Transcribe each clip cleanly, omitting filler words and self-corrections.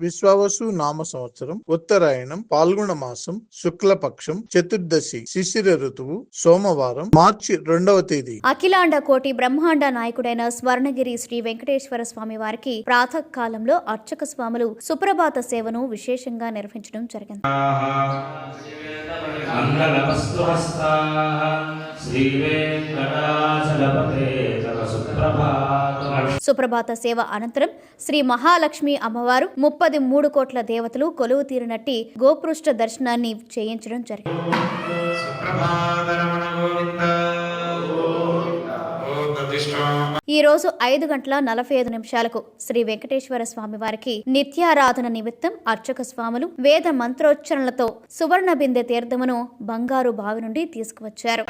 విశ్వావసు నామ సంవత్సరం, ఉత్తరాయణం, పాల్గొన మాసం, శుక్లపక్షం, చతుర్దశి, శిశిర ఋతువు, సోమవారం, మార్చి 2వ తేదీ. అఖిలాండ కోటి బ్రహ్మాండ నాయకుడైన స్వర్ణగిరి శ్రీ వెంకటేశ్వర స్వామి వారికి ప్రాతకాలంలో అర్చక స్వాములు సుప్రభాత సేవను విశేషంగా నిర్వహించడం జరిగింది. సుప్రభాత సేవ అనంతరం శ్రీ మహాలక్ష్మి అమ్మవారు 33 కోట్ల దేవతలు కొలువు తీరినట్టి గోపృష్ఠ దర్శనాన్ని చేయించడం జరిగింది. ఈ రోజు 5:45 శ్రీ వెంకటేశ్వర స్వామి వారికి నిత్యారాధన నిమిత్తం అర్చక స్వాములు వేద మంత్రోచ్చరణలతో సువర్ణ బిందె తీర్థమును బంగారు బావి నుండి తీసుకువచ్చారు.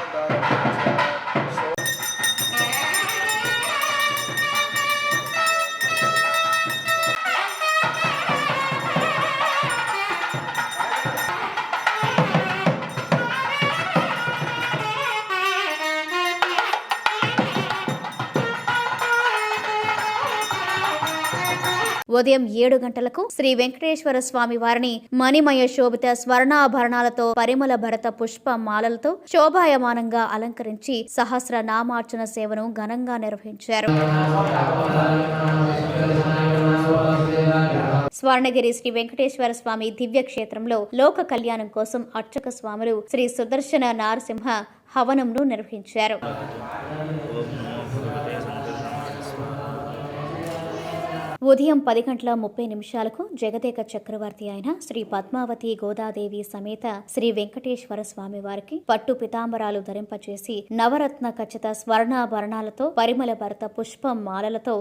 ఉదయం 7 గంటలకు శ్రీ వెంకటేశ్వర స్వామి వారిని మణిమయ శోభిత స్వర్ణాభరణాలతో పరిమళ భరత పుష్ప మాలలతో శోభాయమానంగా అలంకరించి సహస్ర నామార్చన సేవను ఘనంగా నిర్వహించారు. స్వర్ణగిరి శ్రీ వెంకటేశ్వర స్వామి దివ్య క్షేత్రంలో లోక కళ్యాణం కోసం అర్చక స్వాములు శ్రీ సుదర్శన నారసింహ హవనంను నిర్వహించారు. ఉదయం 10:30 జగదేక చక్రవర్తి అయిన శ్రీ పద్మావతి గోదాదేవి సమేత శ్రీ వెంకటేశ్వర స్వామి వారికి పట్టు పితాంబరాలు ధరింపచేసి నవరత్న ఖచ్చిత స్వర్ణాభరణాలతో పరిమళ భరత పుష్పం మాలలతో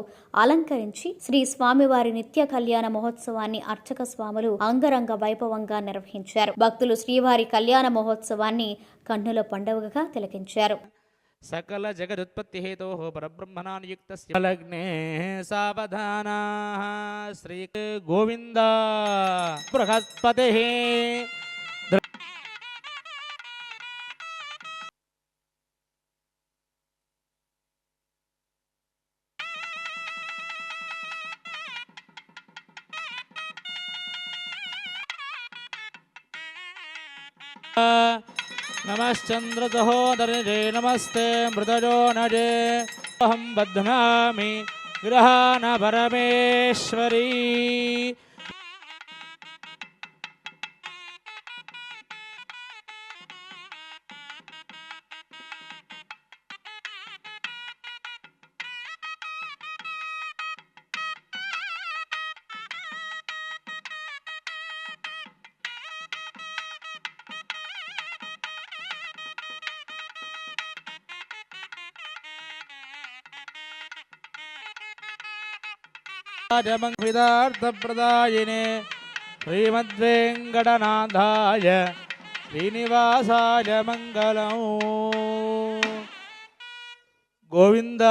అలంకరించి శ్రీ స్వామివారి నిత్య కళ్యాణ మహోత్సవాన్ని అర్చక స్వాములు అంగరంగ వైభవంగా నిర్వహించారు. భక్తులు శ్రీవారి కళ్యాణ మహోత్సవాన్ని కన్నుల పండుగగా తిలకించారు. సకల జగదుత్పత్తి హేతో పరబ్రహ్మణాయుక్త లగ్నే సావధానా శ్రీ గోవింద బృహస్పతి. నమశ్చంద్ర సహోదరే నమస్తే మృదజో నజే అహం బధ్నామి గ్రహాణ పరమేశ్వరీ. మంగళార్థప్రదాయినే శ్రీమద్వేంకటనాథాయ శ్రీనివాసాయ మంగళం. గోవింద.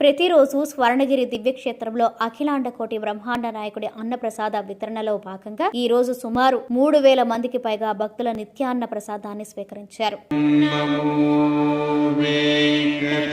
ప్రతిరోజు స్వర్ణగిరి దివ్యక్షేత్రంలో అఖిలాండ కోటి బ్రహ్మాండ నాయకుడి అన్నప్రసాద వితరణలో భాగంగా ఈ రోజు సుమారు 3000 మందికి పైగా భక్తుల నిత్యాన్న ప్రసాదాన్ని స్వీకరించారు. నమో వెంకటేశాయ.